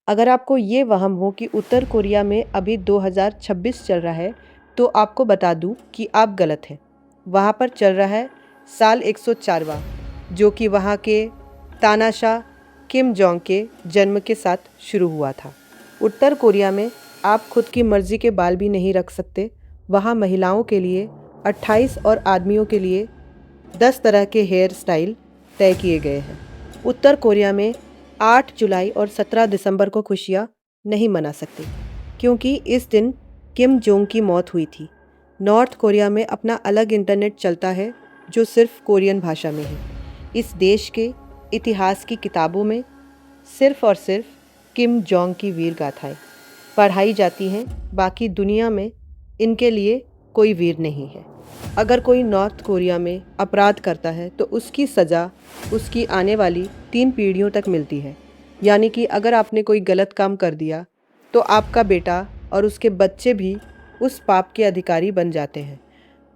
अगर आपको ये वहम हो कि उत्तर कोरिया में अभी 2026 चल रहा है, तो आपको बता दूं कि आप गलत हैं। वहाँ पर चल रहा है साल 104वां, जो कि वहाँ के तानाशाह किम जोंग के जन्म के साथ शुरू हुआ था। उत्तर कोरिया में आप खुद की मर्जी के बाल भी नहीं रख सकते। वहाँ महिलाओं के लिए 28 और आदमियों के लिए 10 तरह के हेयर स्टाइल तय किए गए हैं। उत्तर कोरिया में 8 जुलाई और 17 दिसंबर को खुशियाँ नहीं मना सकते, क्योंकि इस दिन किम जोंग की मौत हुई थी। नॉर्थ कोरिया में अपना अलग इंटरनेट चलता है, जो सिर्फ कोरियन भाषा में है। इस देश के इतिहास की किताबों में सिर्फ और सिर्फ किम जोंग की वीर गाथाएं पढ़ाई जाती हैं। बाकी दुनिया में इनके लिए कोई वीर नहीं है। अगर कोई नॉर्थ कोरिया में अपराध करता है तो उसकी सज़ा उसकी आने वाली 3 पीढ़ियों तक मिलती है। यानी कि अगर आपने कोई गलत काम कर दिया तो आपका बेटा और उसके बच्चे भी उस पाप के अधिकारी बन जाते हैं।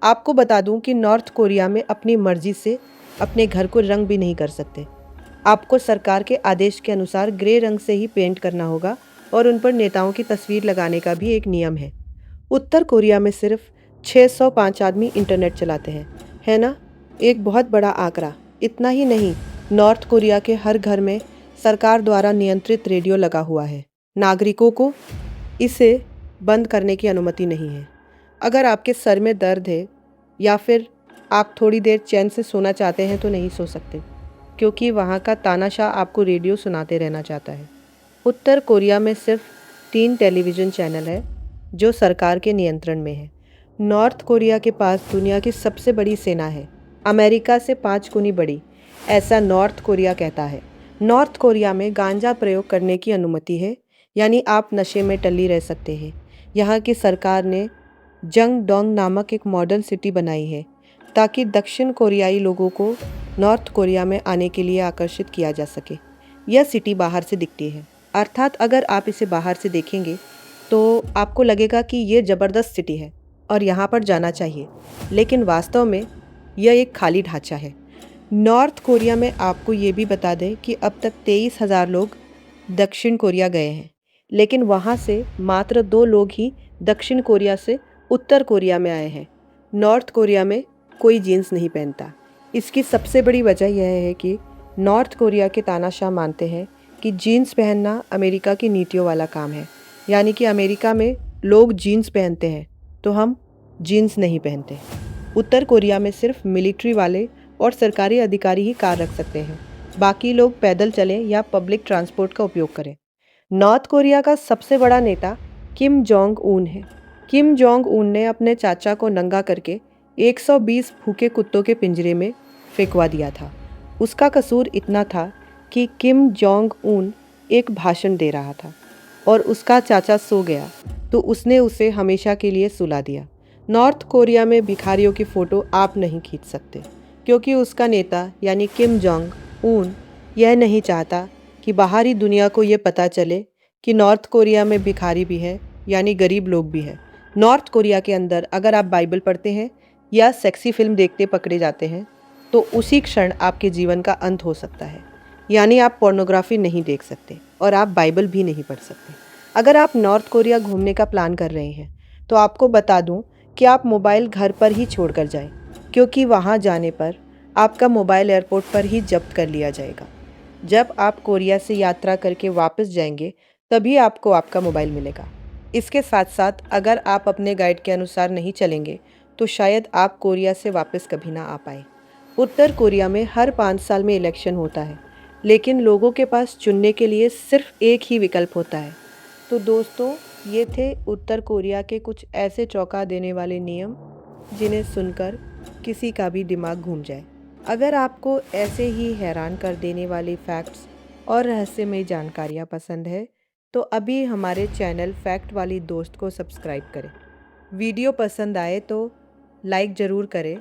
आपको बता दूं कि नॉर्थ कोरिया में अपनी मर्जी से अपने घर को रंग भी नहीं कर सकते। आपको सरकार के आदेश के अनुसार ग्रे रंग से ही पेंट करना होगा और उन पर नेताओं की तस्वीर लगाने का भी एक नियम है। उत्तर कोरिया में सिर्फ 605 आदमी इंटरनेट चलाते हैं, है ना? एक बहुत बड़ा आंकड़ा। इतना ही नहीं, नॉर्थ कोरिया के हर घर में सरकार द्वारा नियंत्रित रेडियो लगा हुआ है। नागरिकों को इसे बंद करने की अनुमति नहीं है। अगर आपके सर में दर्द है या फिर आप थोड़ी देर चैन से सोना चाहते हैं तो नहीं सो सकते, क्योंकि वहाँ का तानाशाह आपको रेडियो सुनाते रहना चाहता है। उत्तर कोरिया में सिर्फ 3 टेलीविज़न चैनल है जो सरकार के नियंत्रण में है। नॉर्थ कोरिया के पास दुनिया की सबसे बड़ी सेना है, अमेरिका से 5 गुनी बड़ी, ऐसा नॉर्थ कोरिया कहता है। नॉर्थ कोरिया में गांजा प्रयोग करने की अनुमति है, यानी आप नशे में टल्ली रह सकते हैं। यहाँ की सरकार ने जंगडोंग नामक एक मॉडल सिटी बनाई है ताकि दक्षिण कोरियाई लोगों को नॉर्थ कोरिया में आने के लिए आकर्षित किया जा सके। यह सिटी बाहर से दिखती है, अर्थात अगर आप इसे बाहर से देखेंगे तो आपको लगेगा कि ये ज़बरदस्त सिटी है और यहाँ पर जाना चाहिए, लेकिन वास्तव में यह एक खाली ढांचा है। नॉर्थ कोरिया में आपको ये भी बता दें कि अब तक 23,000 लोग दक्षिण कोरिया गए हैं, लेकिन वहाँ से मात्र 2 लोग ही दक्षिण कोरिया से उत्तर कोरिया में आए हैं। नॉर्थ कोरिया में कोई जीन्स नहीं पहनता। इसकी सबसे बड़ी वजह यह है कि नॉर्थ कोरिया के तानाशाह मानते हैं कि जीन्स पहनना अमेरिका की नीतियों वाला काम है। यानी कि अमेरिका में लोग जीन्स पहनते हैं तो हम जीन्स नहीं पहनते। उत्तर कोरिया में सिर्फ मिलिट्री वाले और सरकारी अधिकारी ही कार रख सकते हैं, बाकी लोग पैदल चलें या पब्लिक ट्रांसपोर्ट का उपयोग करें। नॉर्थ कोरिया का सबसे बड़ा नेता किम जोंग उन है। किम जोंग उन ने अपने चाचा को नंगा करके 120 भूखे कुत्तों के पिंजरे में फेंकवा दिया था। उसका कसूर इतना था कि किम जोंग उन एक भाषण दे रहा था और उसका चाचा सो गया तो उसने उसे हमेशा के लिए सुला दिया। नॉर्थ कोरिया में भिखारियों की फ़ोटो आप नहीं खींच सकते, क्योंकि उसका नेता यानी किम जोंग उन यह नहीं चाहता कि बाहरी दुनिया को ये पता चले कि नॉर्थ कोरिया में भिखारी भी है, यानी गरीब लोग भी हैं। नॉर्थ कोरिया के अंदर अगर आप बाइबल पढ़ते हैं या सेक्सी फिल्म देखते पकड़े जाते हैं तो उसी क्षण आपके जीवन का अंत हो सकता है। यानी आप पोर्नोग्राफी नहीं देख सकते और आप बाइबल भी नहीं पढ़ सकते। अगर आप नॉर्थ कोरिया घूमने का प्लान कर रहे हैं तो आपको बता दूं कि आप मोबाइल घर पर ही छोड़ कर जाएं, क्योंकि वहां जाने पर आपका मोबाइल एयरपोर्ट पर ही जब्त कर लिया जाएगा। जब आप कोरिया से यात्रा करके वापस जाएंगे तभी आपको आपका मोबाइल मिलेगा। इसके साथ साथ अगर आप अपने गाइड के अनुसार नहीं चलेंगे तो शायद आप कोरिया से वापस कभी ना आ पाए। उत्तर कोरिया में हर 5 साल में इलेक्शन होता है, लेकिन लोगों के पास चुनने के लिए सिर्फ एक ही विकल्प होता है। तो दोस्तों, ये थे उत्तर कोरिया के कुछ ऐसे चौंका देने वाले नियम जिन्हें सुनकर किसी का भी दिमाग घूम जाए। अगर आपको ऐसे ही हैरान कर देने वाले फैक्ट्स और रहस्यमय जानकारियाँ पसंद है तो अभी हमारे चैनल फैक्ट वाली दोस्त को सब्सक्राइब करें। वीडियो पसंद आए तो लाइक ज़रूर करें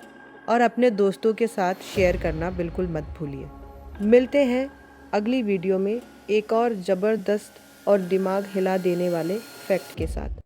और अपने दोस्तों के साथ शेयर करना बिल्कुल मत भूलिए। मिलते हैं अगली वीडियो में एक और ज़बरदस्त और दिमाग हिला देने वाले फैक्ट के साथ।